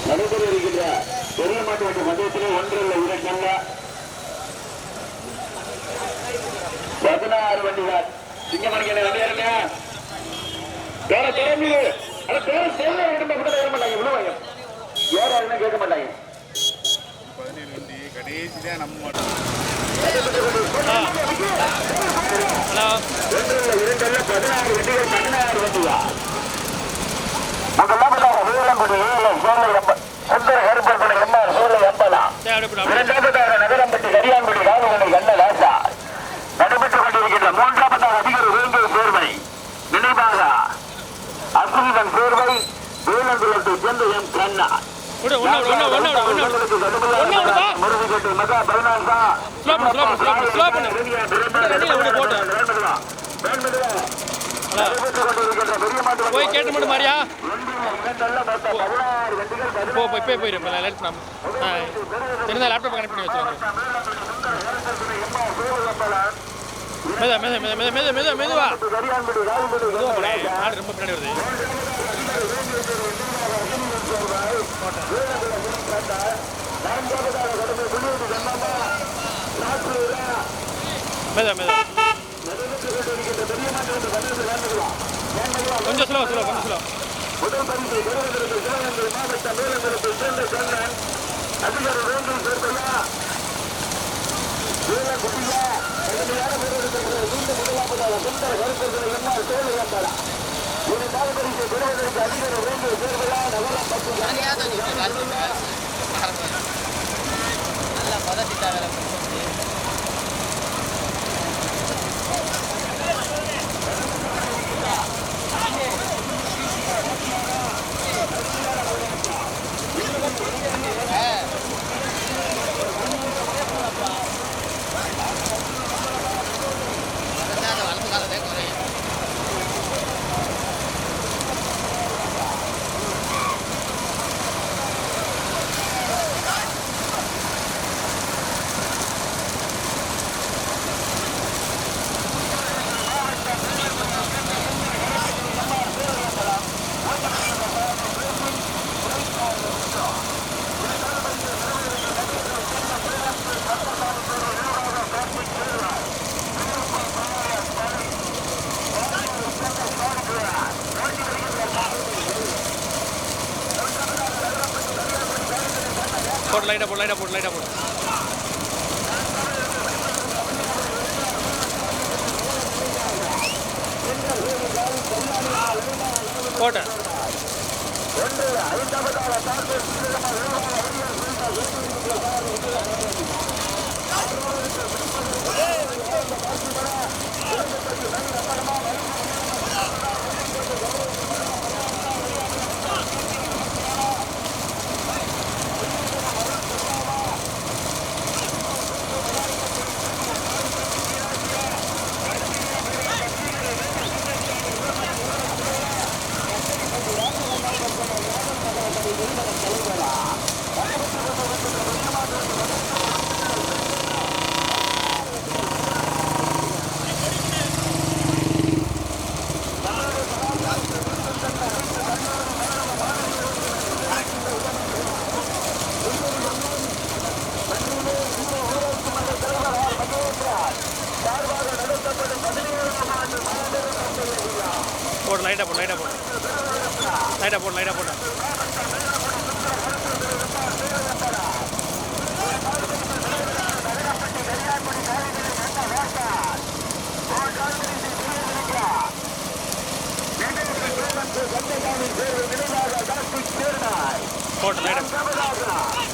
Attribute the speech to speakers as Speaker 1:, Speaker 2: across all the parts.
Speaker 1: நடைபெற இருக்கின்ற பெரிய மாட்டு வண்டி மண்டலத்திலே ஒன்றில் இரண்டல்ல 16 வண்டிகள் சிங்கமணிக்கு வண்டியாருங்க பேர திறந்து பேர சேர்ந்து விட மாட்டாங்க இவ்வளவு யாரும் கேட்க மாட்டாங்க
Speaker 2: 17 வண்டி கடைசிதான் நம்ம மாட்டோம்
Speaker 1: இரண்டல்ல 16 வண்டிகள் 16 வண்டியா முதலாவதாக வேலங்குடி சுந்தர கருப்பன் எம்ஆர் சூழலை எம்பலா இரண்டாவதாக நகரம்பட்டி கரியான்குடி ராமகுடி கண்ணதாசா நடைபெற்றுக் கொண்டிருக்கின்ற மூன்றாவதாக அதிகர் வேங்கை சேர்வை நினைவாக அசுவிதன் சேர்வை வேலங்குளத்தை சேர்ந்த எம் கண்ணா முருகேட்டு மகா பைனான்சா
Speaker 3: போய் கேட்டு மட்டும் மாதிரியா இப்போ போயிடும் தெரிஞ்ச லேப்டாப் கனெக்ட் பண்ணி வச்சுருவாங்க மெதுவா ஆடு ரொம்ப பின்னாடி வருது மெதுவா கொஞ்சம் ஸ்லோ கொஞ்சம் ஸ்லோ
Speaker 1: முதல் பரிசு பெறுவதற்கு சிவகங்கை மாவட்ட மேலங்களுக்கு சேர்ந்த கண்ணன் அதிகாரி வேண்டும் சேர்க்கையா வேலங்குடியா கடுமையான வீரர்களுக்கு இந்த முதலாவதாக சுந்தர கருப்பர்களை எம்மாறு தோல்வி வந்தாரா இரண்டாவது பரிசு பெறுவதற்கு அதிகாரி வேண்டும் சேர்க்கையா நகரம் பத்து
Speaker 3: நல்லா பதட்டிட்டா வேலை போட்டு லைட்டாக போட்டு போட்டேன் போடு லைட்டாக போட்டு போட்டு லைட்டாக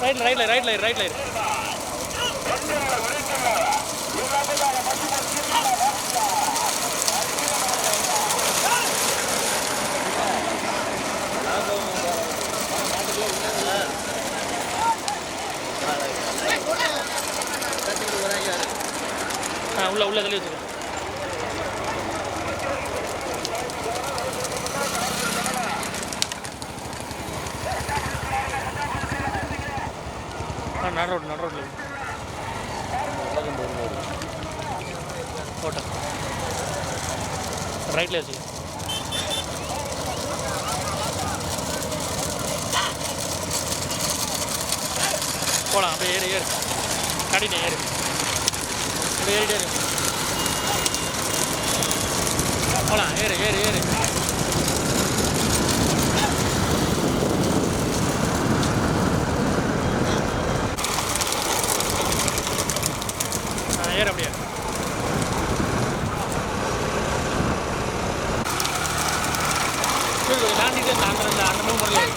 Speaker 3: ரைட்ல உள்ள தள்ளி வச்சுக்கோ. நடு ரோட்டில் போட்டேன் ரைட்டில் வச்சு போகலாம். அப்படியே ஏறு கடினே ஏறு அப்படியே ஏறிட்டே போகலாம். ஏறு அப்படியே தாண்டிட்டு அந்த மூணு முறையில்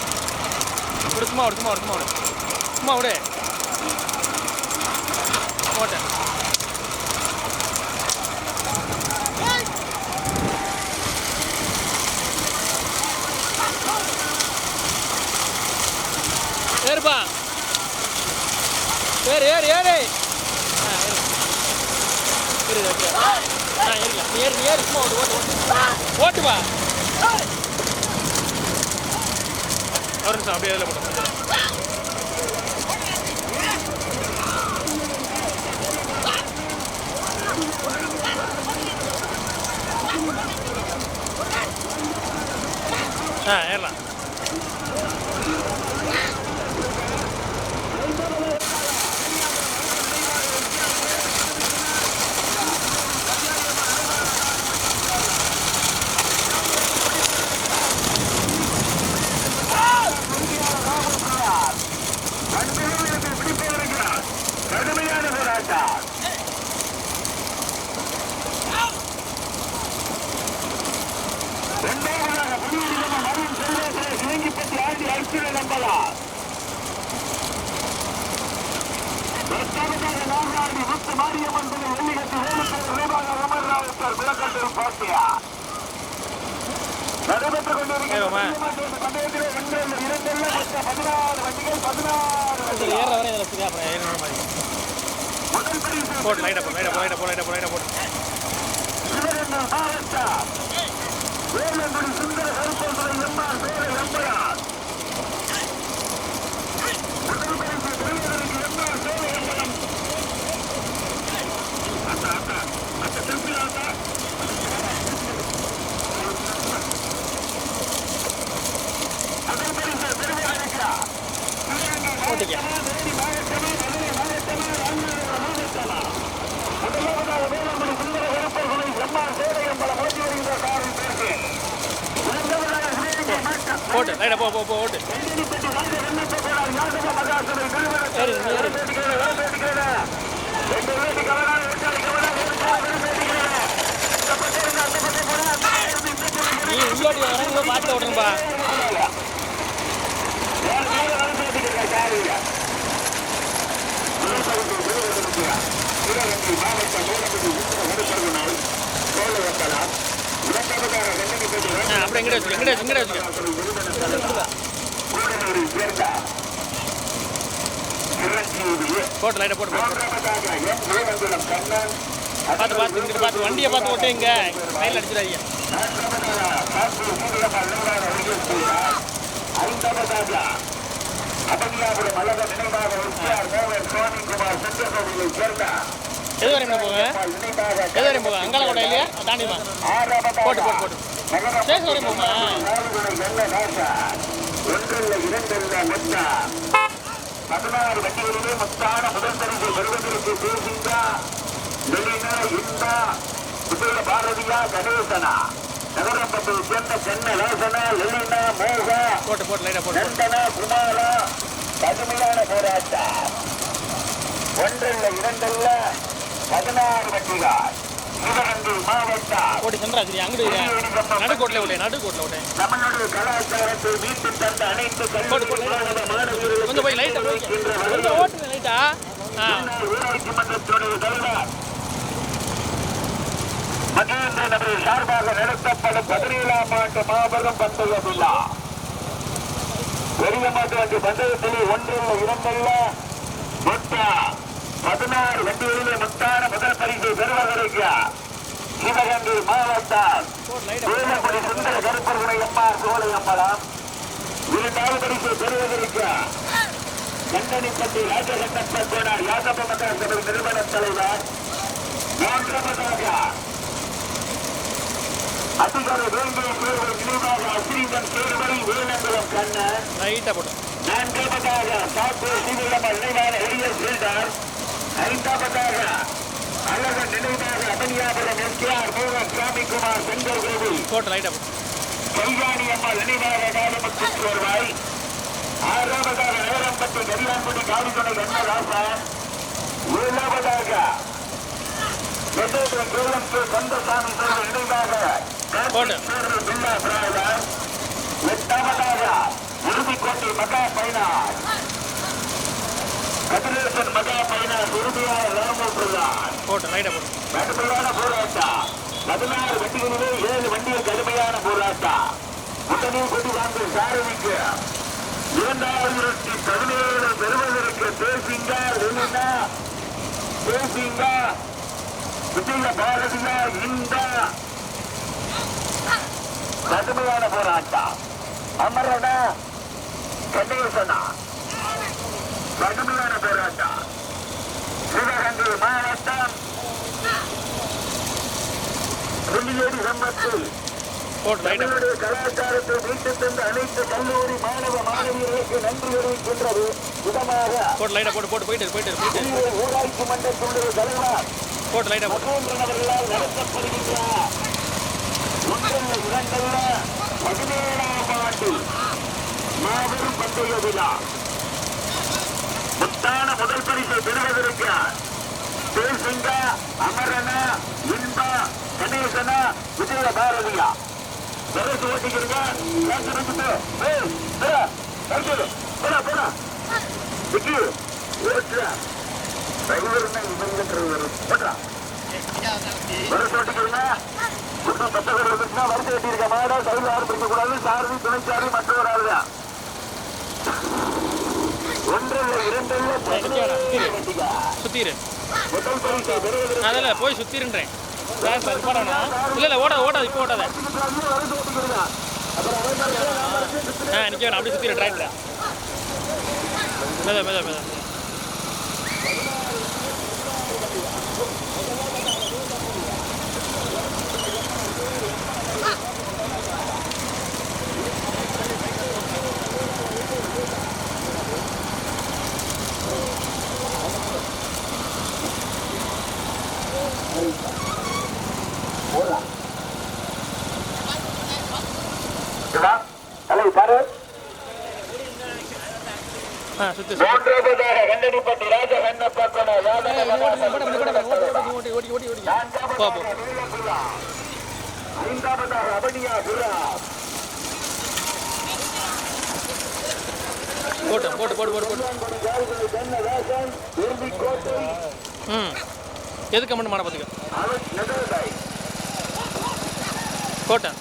Speaker 3: சும்மா விடு போட்டேன். ஏறுப்பா ஏறு ஏறு சும்மா ஓட்டுப்பா. ஒரு நிமிஷம் அப்படியே அதில் போட்டோம். ஏறலாம். போட்டு லைட்டா போட்டு போட்டு லைட்டா போட்டு நீ உள்ளோடி வரங்க மாட்ட விடுறப்பா. அப்புறம் எங்கிட்ட வச்சுக்க போட்டு லைட்டை போட்டு பார்த்து வண்டியை பார்த்து ஓட்டு இங்க கையில் அடிச்சிடாதீங்க. எது வரையும் போங்க அங்கால கோட்டை இல்லையா தாண்டிமா போட்டு ஸ்டேஷன் வரையும் போமா.
Speaker 1: பதினாறு வண்டிகளிலே மொத்தான முதல் பரிசு பெறுவதற்கு பேசிந்தா வெளியினா இந்தா விஜய பாரதியா கணேசனா நகரப்பட்டு சேர்ந்த சென்னை லேசனா லெலினா மோகா நந்தனா குமாரா கடுமையான போராட்டம். ஒன்றல்ல இரண்டல்ல 16 வண்டிகள் சிவகங்கை மாவட்டம்
Speaker 3: ஓடி சந்திராசிரி அங்கிட்டு நடுக்கோட்டில் விட்டேன் நடுக்கோட்டில் விட்டேன்
Speaker 1: நம்மளுடைய கலாச்சாரத்தை மீட்டு தந்த அனைத்து கல்லூரி மாணவர்களுக்கு
Speaker 3: கொஞ்சம் போய் லைட்டாக போய் கொஞ்சம் ஓட்டுங்க லைட்டா
Speaker 1: ஊராட்சி மன்றத்தினுடைய தலைவர் மகேந்திரன் அவர்கள் சார்பாக நடத்தப்படும் 17ஆம் ஆண்டு மாபெரும் பந்தய விழா பெரிய மாட்டு பந்தயத்திலே ஒன்றில் இரண்டில் மொத்தம் 16 வண்டிகளிலே முத்தான முதல் பரிசு பெறுவதற்கு சிவகங்கை மாவட்டம் வேலங்குடி சுந்தர கருப்பர்களை எம்ஆர் சோலை அம்பலம் 2வது பரிசு பெறுவதற்கு கண்டனிப்பட்டி ராஜகண்ணப்ப கோனார் யாதவ மக்கள் சபை நிறுவன தலைவர் 4வதாக அதிகார வேங்கை தேர்தல் நினைவாக அஸ்ரீதன் தேர்வரை வேலங்குளம் கண்ணன்
Speaker 3: லைட்டாக போட்டு
Speaker 1: 4வதாக சாத்தூர் சீவிரமர் நினைவான எளியர் பில்டர் 5வதாக அழகன் நினைவாக அபனியாபுரம் எஸ்கேஆர் மோகன் சாமிக்குமார் செங்கல் கோவில்
Speaker 3: போட்டு லைட்டாக போட்டு
Speaker 1: கல்யாணி அம்மாள் நினைவாக காலமுத்து சேர்வாய் 6வதாக நேரம்பட்டு கரியான்பட்டி காவித்துணை கண்ணராசா 7வதாக கந்தசாமி நினைவாக 8வதாக உறுதிக்கோட்டை மகா பைனார் கதிரேசன் மகா பைனார் உறுதியாக ராமபுரான்
Speaker 3: போட்டு லைட்டாக போட்டு
Speaker 1: கடுமையான போராட்டம் 16 வண்டிகளிலே 7 வண்டிகள் கடுமையான போராட்டம் முதலில் கொடி வாங்கும் சாரதிக்கு 2017 பெறுவதற்கு பேசிங்கா வெளினா பேசிங்கா விஜய பாரதியா இந்த கடுமையான போராட்டம் அமரனா கணேசனா கடுமையான போராட்டம் சிவகங்கை மாவட்டம் புள்ளியேரி சம்பத்தில்
Speaker 3: போட்டு லைட்டாக
Speaker 1: நம்மளுடைய கலாச்சாரத்தை மீட்டு தந்த அனைத்து கல்லூரி மாணவ மாணவியர்களுக்கு நன்றி தெரிவிக்கின்றது விதமாக
Speaker 3: போட்டு லைட்டாக போட்டு போட்டு போயிட்டு
Speaker 1: ஊராட்சி மன்றத்தினுடைய தலைவர்
Speaker 3: போட்டு லைட்டாக போட்டு
Speaker 1: மகேந்திரன் அவர்களால் நடத்தப்படுகின்ற 17ஆம் ஆண்டு மாபெரும் பந்தய விழா முத்தான முதல் பரிசை பெறுவதற்கு தேசிங்கா அமரனா இன்பா கணேசனா விஜய பாரதியா பரிசு ஓட்டிக்கிறீங்க வரிசை கட்டியிருக்க மாடா சைடு யாரும் பிடிக்கக்கூடாது சாரதி துணைச்சாரி மற்றவர் ஆளுதான் 1 2
Speaker 3: சுத்திரு
Speaker 1: முதல் பரிசை பெறுவதற்கு
Speaker 3: அதில் போய் சுத்திருன்றேன் போடாண்ணா இல்லை ஓடாது இப்போ ஓட்டாத நிற்க வேணாம் அப்படியே சுத்திரு ட்ராக்ல மெத சுத்தி
Speaker 1: கண்டனிப்பட்டி ராஜகண்ணப்ப
Speaker 3: போ
Speaker 1: 5வதாக அபனியா புரா
Speaker 3: போட்டு எது கமெண்ட் பண்ண பார்த்துக்க போட்டேன்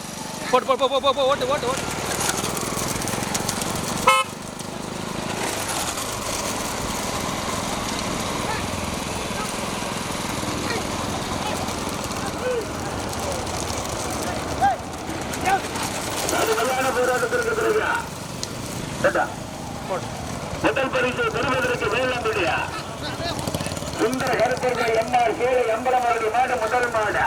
Speaker 3: போட்டு ஓட்டு
Speaker 1: முதல் பரிசு பெறுவதற்கு வேளாண்மையா சுந்தர கருப்பர்கள் எம்ஆர் சேலை அம்பலமாடி மாடு முதல் மாடு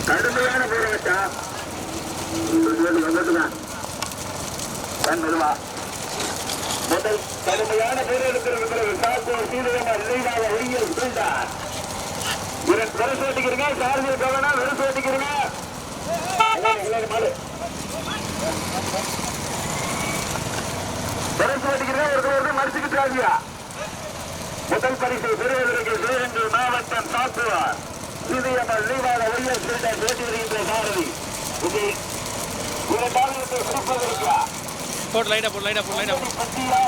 Speaker 1: கடுமையான போராட்டம் முதல் கடுமையான போராட்டத்திற்கு சாத்தூர் சீதகமர் நினைவாக ஒளியல் பில்டர் வெறும் ஓட்டிக்கிறீங்க சாரதியை போகணும் வெறும் ஓட்டிக்கிறீங்க வெறும் ஓட்டிக்கிறீங்க ஒரு மறுத்துக்கிட்டாங்க முதல் பரிசை பெறுவதற்கு சிவகங்கை மாவட்டம் சாத்துவார் சிவிஎம்எல் நீவாத ஒய்எஸ் பில்டர் பேட்டி வருகின்ற சாரதி இது இரண்டாவது சிறப்பதற்கா பட்டியா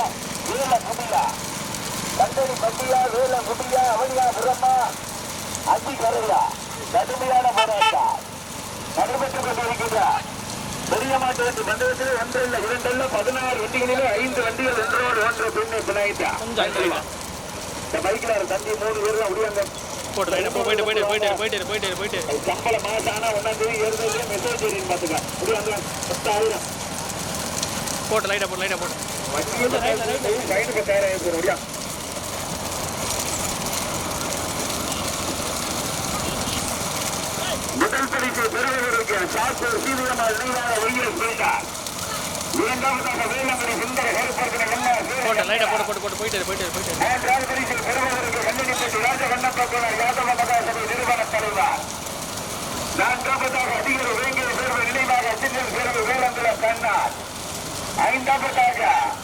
Speaker 1: வேல குடியா கண்டடி பட்டியா வேல குடியா அவனியா பிரம்மா அதி கரையா கடுமையான போராட்டம் நடைபெற்றுக் கொண்டிருக்கிறார். பெரிய மாட்டு வண்டி மண்டபத்தில் ஒன்றல்ல இரண்டல்ல 16 வண்டிகளிலே 5 வண்டிகள் ஒன்றோடு ஒன்று பின்னே பிணைத்தா இந்த பைக்ல தம்பி 3 பேர் தான் முடியாங்க சம்பள மாசம் ஆனா 1ஆம் தேதி ஏறுறது மெசேஜ் ஏறின்னு பாத்துக்க முடியாங்க 10,000
Speaker 3: போட்டு லைட்டா போட்டு
Speaker 1: சைடுக்கு தயாராக முடியா முதல் பரிசு பெறுவதற்கு சாத்தூர் சீவியம்மாள் நீவாத ஒய்எஸ் பில்டர் இரண்டாவதாக வேளாங்கண்ணி சுந்தர கருப்பர்களை
Speaker 3: போட்டு போயிட்டு
Speaker 1: மூன்றாவது பரிசு பெறுவதற்கு கல்லடிப்பட்டி ராஜகண்ணப்பகுனர் யாதவ மகாசபை நிறுவன தலைவர் நான்காவதாக அதிகர் வேங்கல் சேர்வு நினைவாக அச்சிஞ்சல் சேர்வு வேளாங்கல கண்ணார் ஐந்தாவதாக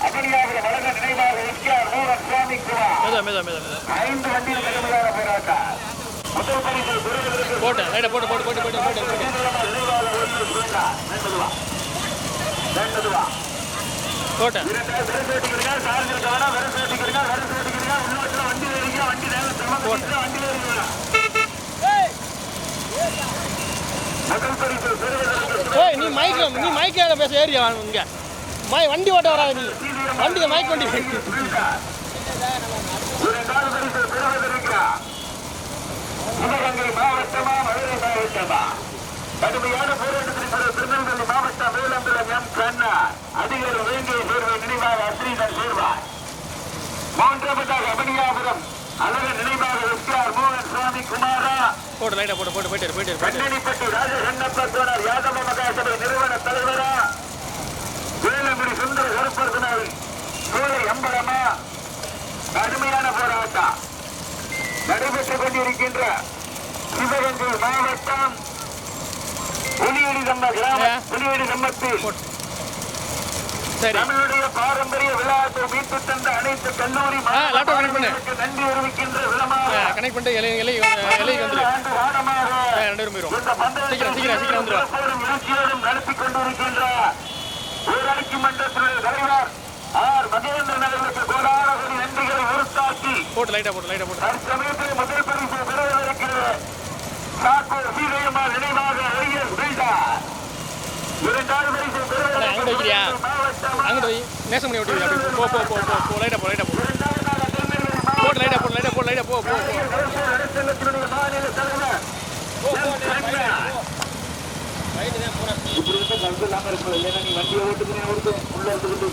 Speaker 1: அமனியாபுரம் வழங்க நினைவாக எஸ்ஆர் மூரன் சுவாமி குமார் 5 வண்டியில் கடுமையான போராட்டம் முதல் பரிசு பெறுவதற்கு
Speaker 3: போட்டு நீ மைக்காக பேச ஏரியா இங்க வண்டி ஓட்ட வராது நீ வண்டி மைக் வண்டி
Speaker 1: சிவகங்கை மாவட்டமா மதுரை மாவட்டமா கடுமையான போராட்டத்தில் திருநெல்வேலி மாவட்டம் வேலம்பலம் எம் கண்ணா அதிகாரி வேங்கிய சேர்வை நினைவாக அஸ்ரீதர் சேர்வார் மூன்றாவதாக அமனியாபுரம் அழக நினைவாக எஸ்ஆர் மோகன் சுவாமி குமாரா
Speaker 3: போட்டு
Speaker 1: கண்ணனிப்பட்டி ராஜகண்ணப்பர் யாதவ மகாசபை நிறுவன தலைவரா வேலங்குடி சுந்தர கருப்பர் சோலை அம்பலமா கடுமையான போராட்டம் நடைபெற்றுக் கொண்டிருக்கின்ற சிவகங்கை மாவட்டம் புலியடி சம்பத்தில் தமிழுடைய பாரம்பரிய விளையாட்டை மீட்டு தந்த அனைத்து கல்லூரி மாணவர்களுக்கு நன்றி அறிவிக்கின்ற விதமாக நடத்தி கொண்டிருக்கின்ற ஊராட்சி மன்றத்தினுடைய தலைவர் ஆர் மகேந்திரன் அவர்களுக்கு கோடான கோடி நன்றிகளை உறுத்தாக்கி தற்சமயத்தில் முதல் பரிசு பெறுவதற்கு சாத்தூர் சீதையம்மாள் நினைவாக ஒய்எஸ் பில்டர் இரண்டாவது பரிசு பெறுவதற்கு மாநில தலைவர் இப்படி இருந்தா கண்டு இல்லாம இருப்பது இல்லைன்னா நீ வண்டியை ஓட்டுக்கிறேன் உள்ள எடுத்துக்கிட்டு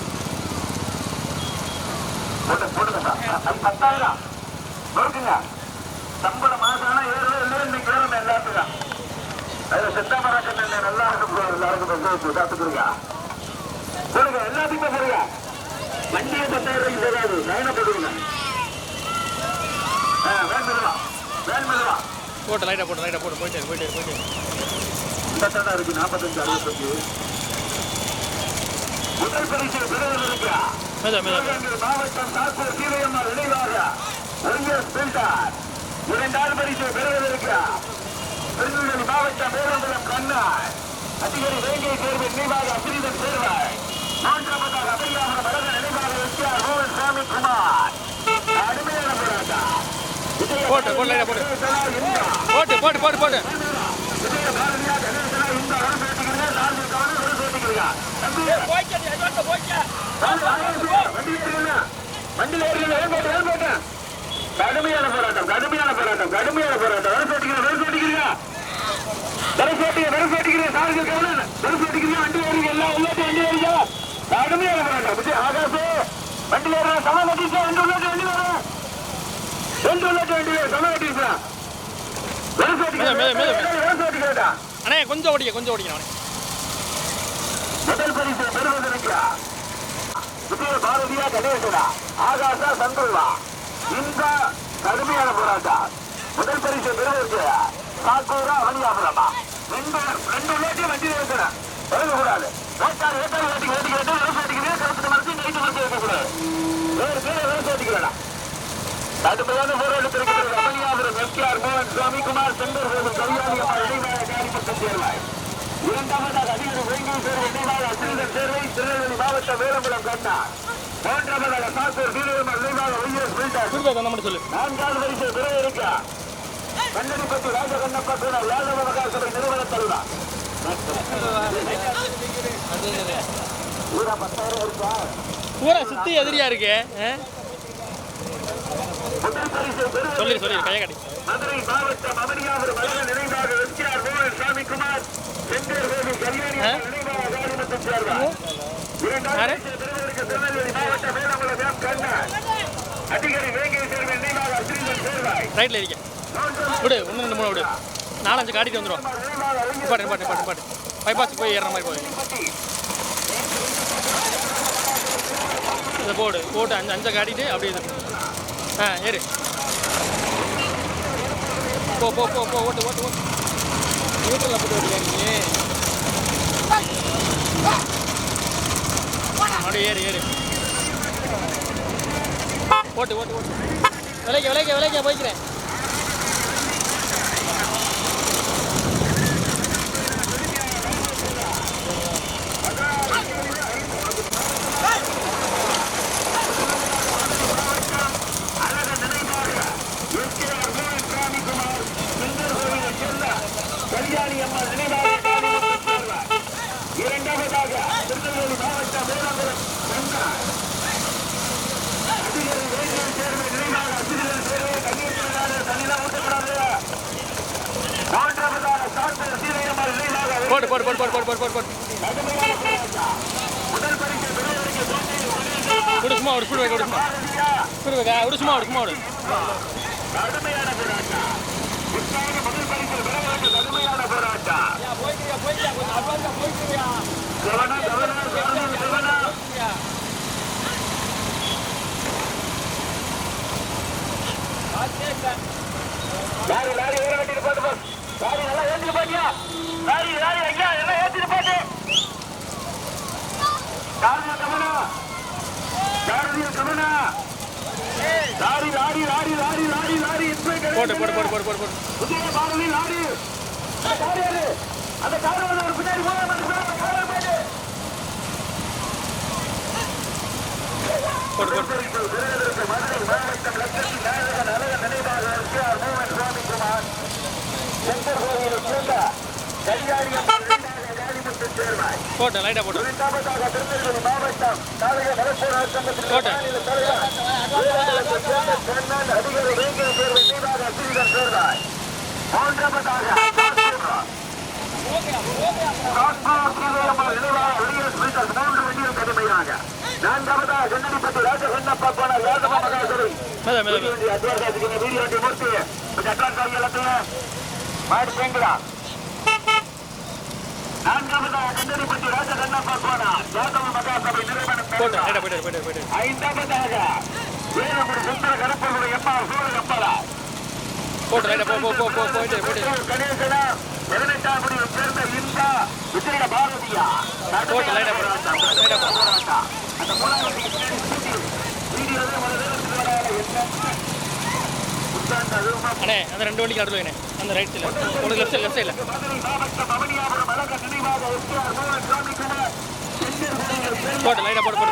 Speaker 1: போட்டுங்க 10,000 நோக்குங்க சம்பள மாசம் ஆனா 7 இன்னைக்கு வேணும் எல்லாத்துக்கும் அது செத்தாமராக்க நல்லா இருக்கும் எல்லாருக்கும் காத்துக்கிறீங்க சொல்லுங்க எல்லாத்துக்குமே சொல்லுங்க வண்டியை 10,000 போகாது நயனை போடுங்க வேணுமெதுவா
Speaker 3: போட்டு லைட்டா போட்டு போயிட்டு
Speaker 1: இருக்கு 45 65 முதல் பரிசு பெறுவதற்கு மாவட்டம் சாத்தூர் சீதையம்மாள் நினைவாக ஒய்எஸ் பில்டர் இரண்டாவது பரிசு பெறுவதற்கு திருநெல்வேலி மாவட்டம் வேலம்பலம் கண்ணார் அதிகாரி வேங்கை சேர்வு நினைவாக அஸ்ரீதர் சேர்வாய் மூன்றாவதாக அமரியாபுரம் வழங்க நினைவாக எஸ்ஆர் மோகன் சுவாமி குமார் அருமையான போராட்டம்
Speaker 3: போட்டு
Speaker 1: விஜய பாரதியா கணேசனா இந்த வரம் பேட்டிக்கிறீங்க நான்கு கவனம் வரம் பேட்டிக்கிறீங்க வண்டியில் ஏற்பட்டு கடுமையான போராட்டம் வரம் பேட்டிக்கிறீங்க சாருக்கு கவனம் வரம் பேட்டிக்கிறீங்க வண்டி ஏறீங்க எல்லாம் உள்ளாட்டி வண்டி ஏறீங்க கடுமையான போராட்டம் விஜய் ஆகாசு வண்டியில் ஏற சம கட்டிச்சா 2 உள்ளாட்டி வண்டி வரும் 2 உள்ளாட்டி வண்டி சம கட்டிச்சா
Speaker 3: அண்ணே கொஞ்சம் ஓடிக்கணும்
Speaker 1: முதல் பரிசு பெறுவதற்கு விஜய பாரதியா கணேசனா ஆகாசா சந்துருவா இந்த கடுமையான போராட்டம் முதல் பரிசு பெறுவதற்கு சாத்தூரா அமனியாபுரமா 2 உள்ளாட்டி வண்டி இருக்கிறேன் இறங்கக்கூடாது ஏற்காடு ஓட்டிக்கிறேன் கருத்து மரத்தையும் கைட்டு மரத்தையும் இருக்கக்கூடாது வேறு பேரை ஓட்டிக்கிறேன் கடுமையான போராட்டத்திற்கு ரமணியாபுரம் எஸ்கேஆர் மோகன் சுவாமிக்குமார் செந்தர் கோவில் கல்யாணி அம்மா இடைவாழ காரிமட்டம் சேர்வாய். இரண்டாவதாக அதிகர் வேங்கை சேர்வை இடைவாழ அசிரிதர் சேர்வை திருநெல்வேலி மாவட்ட வேலங்குளம் கண்ணா. மூன்றாவதாக சாத்தூர் வீரமர் இடைவாழ ஒய்எஸ் பில்டர். நான்காவது வரிசை விரைவிருக்கா கண்ணடிப்பட்டி ராஜகண்ணப்பா சோழர் யாதவ மகாசபை நிறுவன தலைவர்.
Speaker 3: பூரா சுத்தி எதிரியா இருக்கு. சொல்லி கையை காட்டி.
Speaker 1: மதுரை மாவட்டம் அமனியாபுரம் மதுரை நினைவாக எஸ்கேஆர் மோகன் சாமிக்குமார் செந்தூர் கோவில் கல்யாணி நினைவாக காரிமட்டம் சேர்வார். திருநெல்வேலி மாவட்ட வேலங்குளம் எம் கண்ணன் அதிகாரி வேங்கை சேர்வை நினைவாக அசிரிதர் சேர்வாய்.
Speaker 3: ரைட்ல இருக்க விடு 1 2 3 விடு 4 5 காட்டிட்டு வந்துடும். பாட்டு பைபாஸ் போய் ஏறுற மாதிரி போய் இதை போட்டு 5 காட்டிட்டு அப்படியே இது ஏறு போ ஓட்டு நியூட்ரலில் போட்டு ஓட்டியா நீ அப்படியே ஏறு ஓட்டு விலைக்க போய்க்கிறேன்.
Speaker 1: கல்யாணி அம்மா நினைவாக இரண்டாவதாக திருநெல்வேலி மாவட்டம் வேலங்குளம் கண்ணா அதிகாரி வேங்கை சேர்வை நினைவாக அசிரிதர் சேர்வை கண்ணீர் தண்ணிலாம் ஊட்டக்கூடாது. மூன்றாவதாக சாத்தூர் சீரையம்மா நினைவாக
Speaker 3: போட்டு
Speaker 1: முதல் பரிசு
Speaker 3: சும்மா விடு
Speaker 1: கடுமையான போராட்டம். முதல் பரிசு விரைவிற்கு கடுமையான போராட்டம். லாரி ஊற வெட்டிட்டு போட்டு லாரி நல்லா ஏற்றிட்டு போட்டியா லாரி ஐயா எல்லாம் ஏற்றிட்டு போட்டு காரணம் கமனா லாரி
Speaker 3: போட்டு
Speaker 1: புதிய பாரதி லாரி அந்த காரணம் ஒரு பின்னாடி மதுரை மாவட்டம் லட்சத்தி நாயகன் அழக நினைவாக எஸ்கேஆர் மோகன் சுவாமிக்குமார் செந்தர் கோவிலை சேர்ந்த கல்யாணி காரிமட்டம் சேர்வாய்.
Speaker 3: போட்டு லைட்டா போட்டு
Speaker 1: இரண்டாவதாக திருநெல்வேலி மாவட்டம் காலைய மலப்போராட்ட சங்கத்தின் மாநில தலைவர் கண்ணன் அதிகாரி வேங்கை சேர்வை நினைவாக அசிரிதர் சேர்வாய். மூன்றாவதாக கடுமையாக நான்காவதாக கண்ணடிப்பட்டி ராஜகண்ணப்பா போனார் யாதவ மகாசபை வீடியோ மூர்த்தி மாடுங்களா. நான்காவதாக கண்ணடிப்பட்டி ராஜகண்ணப்பா போனார் யாதவ மகாசபை நிறுவனம். ஐந்தாவதாக வேலங்குடி சுந்தர கருப்பருடைய எம்மா சூழ எம்பாளா
Speaker 3: போட்டு லைட்டா
Speaker 1: கணேசனா 18ஆம் முடிவை சேர்ந்த இந்தா விஜய பாரதியா
Speaker 3: போட்டு லைட்டா போட்டு
Speaker 1: அந்த மூணாவது வீடியோவே
Speaker 3: அண்ணே அந்த 2 வண்டிக்கு அடுத்து அந்த ரைட் சைடில் உங்களுக்கு லெஃப்ட் சைடில்
Speaker 1: மதுரை மாவட்டம் அமனியாபுரம் அழக நினைவாக எஸ்கேஆர் மோகன் சாமிக்குமார்
Speaker 3: போட்டு லைட்டா போட்டு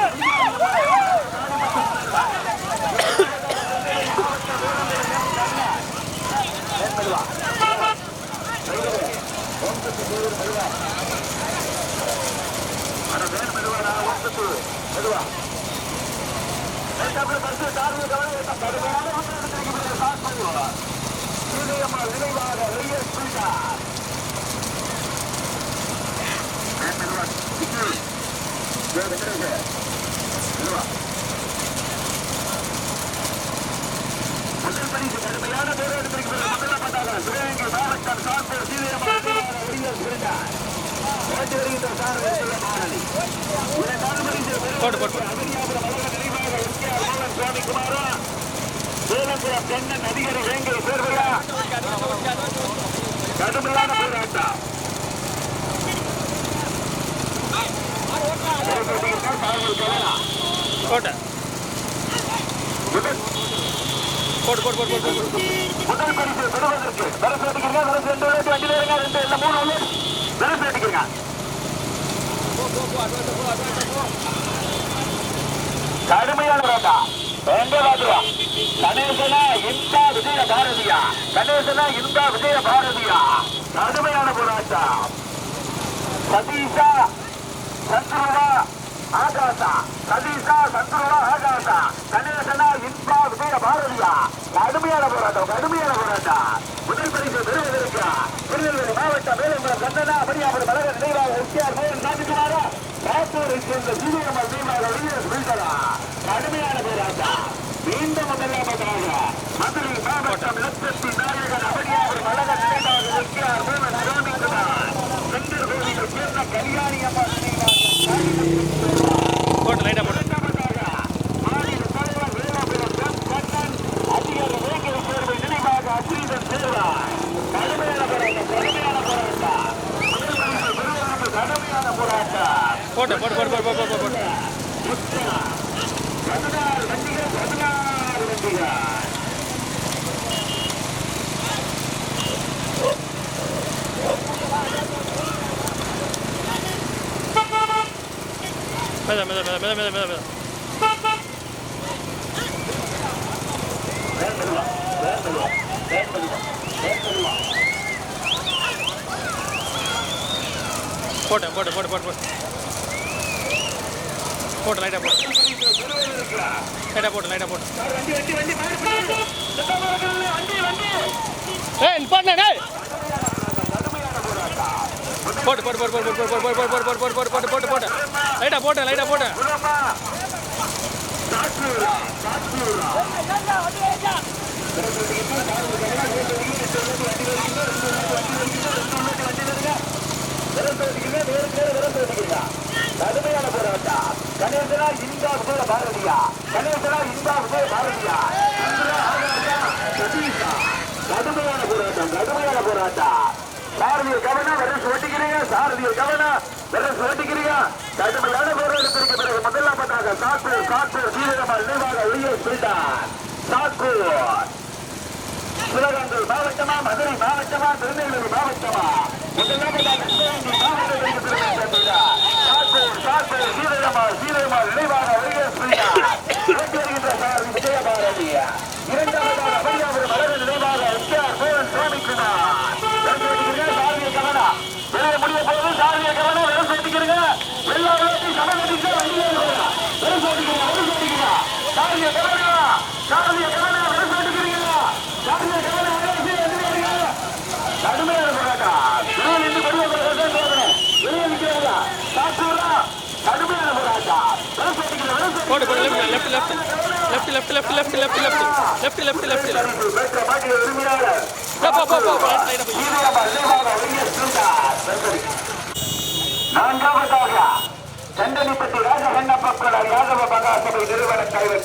Speaker 1: முதல் பரிசு கடுமையான போராட்டத்திற்கு முதலாவதாக சிவகங்கை மாவட்டம் சாத்தூர் சீதையம்மாள் ஓட்டி வருகின்ற இரண்டாவது பரிசு அமனியாபுரம் அழக நினைவாக எஸ்கேஆர் மோகன் சுவாமிக்குமாரா வேலங்குளம் கண்ணன் அதிகாரி வேங்கை சேர்வையா கடுமையான போராட்டம்.
Speaker 3: போட்டு போட்டு போட்டு போட்டு போட்டு
Speaker 1: முதல் பரிசு பெறுவதற்கு வெறுப்பு அடிக்கிறீங்க. வெறுப்பு 2 விளையாட்டு வண்டியில் இருங்க. 2 இல்லை 3 வந்து வெறுப்பு அடிக்கிறீங்க. கடுமையான போராட்டா எங்க பாத்துவா கணேசனா இந்த விஜய பாரதியா கணேசனா இந்த விஜய பாரதியா கடுமையான போராட்டம். சதீஷா சந்துருவா ஆகாசா சதீஷா சந்துருவா ஆகாசா கணேசனா இந்த விஜய பாரதியா கடுமையான போராட்டம். கடுமையான போராட்டம். முதல் பரிசு பெறுவதற்கு திருநெல்வேலி மாவட்டம் வேலுமலம் கண்ணனா மரியாதை மலர நினைவாக எஸ்ஆர் மோகன் ராஜகுமாரா ராப்பூரை சேர்ந்த சூரியமல் நினைவாக வெளியே கடுமையான போராட்டம். மீண்டும் முதலாவதாக மதுரை மாவட்டம் லட்சத்தின் நாயகன் அபடியாவது மலர நினைவாக எஸ்ஆர் மோகன் ராஜகுமார் செந்தர் கோவிலை சேர்ந்த கல்யாணி அம்மா
Speaker 3: போட்டு லைட்டாக போட்டு
Speaker 1: மாநில தலைவர் வேலாபுரம் கண்ணன் அதிகாரி வேங்கை சேர்வை நினைவாக அஸ்ரீதன் சேர்வார். கடுமையான போராட்டம். கடுமையான போராட்டம். கடுமையான போராட்டம்.
Speaker 3: போட்டு போட்டு போட்டு போட்டு போட்டு போட்டு
Speaker 1: 16 வண்டிகள் 16 வண்டிகள்.
Speaker 3: மெத மெத மெத மெத மெத மெத மெத போட்டேன் போட்டு போட்டு போட்டு போட்டு போட்டு லைட்டாக போட்டு லைட்டாக போட்டு லைட்டாக போட்டு ஏய் நிப்பாட்டினே டேய் போட்டு போட்டு போட்டு போட்டு போட்டு போட்டு போட்டு போட்டு போட்டு போட்டு போட்டு போட்டு போட்டு லைட்டாக போட்டேன் லைட்டாக போட்டேன்
Speaker 1: கடுமையான போராட்டம். கணேசனா இந்த விஜய பாரதியா கணேசனா இந்த விஜய பாரதியா சதீஷா கடுமையான போராட்டம். கடுமையான போராட்டம். சாரதியர் கவனம் வெறும் ஓட்டிக்கிறீங்க. சாரதியர் கவனம் வெறும் ஓட்டிக்கிறீங்க. கடுமையான போராட்டத்திற்கு பிறகு முதலாவதாக சாத்தூர் சீரகமால் நினைவாக வெளியே சென்றார். சாத்தூர் சிவகங்கை மாவட்டமா மதுரை மாவட்டமா திருநெல்வேலி மாவட்டமா முதலாவதாக சிவகங்கை மாவட்டத்திற்கு பெருமை சேர்த்துள்ளார். சாத்தூர் சீரகமால் நினைவாக வெளியே சென்றார். வருகின்ற சாரதி விஜயபாரதி. இரண்டாவதாக மரியாதை மலர நினைவாக எஸ்ஆர் மோகன் சுவாமிக்குமார். சாரதிய கவனா வெளியே முடிய போது சாரதிய கவனா வெறும் சேர்த்துக்கிறீங்க. எல்லா விளையாட்டையும் சமநிலைக்கு வண்டியே வெறும் சேர்த்துக்கிறீங்க. வெறும் சேர்த்துக்கிறீங்க. சாரதிய கவனா சாரதிய கவனா வெறும் சேர்த்துக்கிறீங்க. சாரதிய கவனா கடுமையான போராட்டம். வெளியே நின்று வெளியே வெளியே நிற்கிறாங்க. சாத்தூரா கடுமையான போராட்டம். வெறும் சேர்த்துக்கிறீங்க. வெறும்
Speaker 3: போட்டு போட்டு left left left left left left left left left left left
Speaker 1: பெற்ற மாநில உரிமையாளர் நான்காவதாக சண்டனிப்பட்டி ராஜகண்ணப்ப யாதவ மகாசபை நிறுவன தலைவர்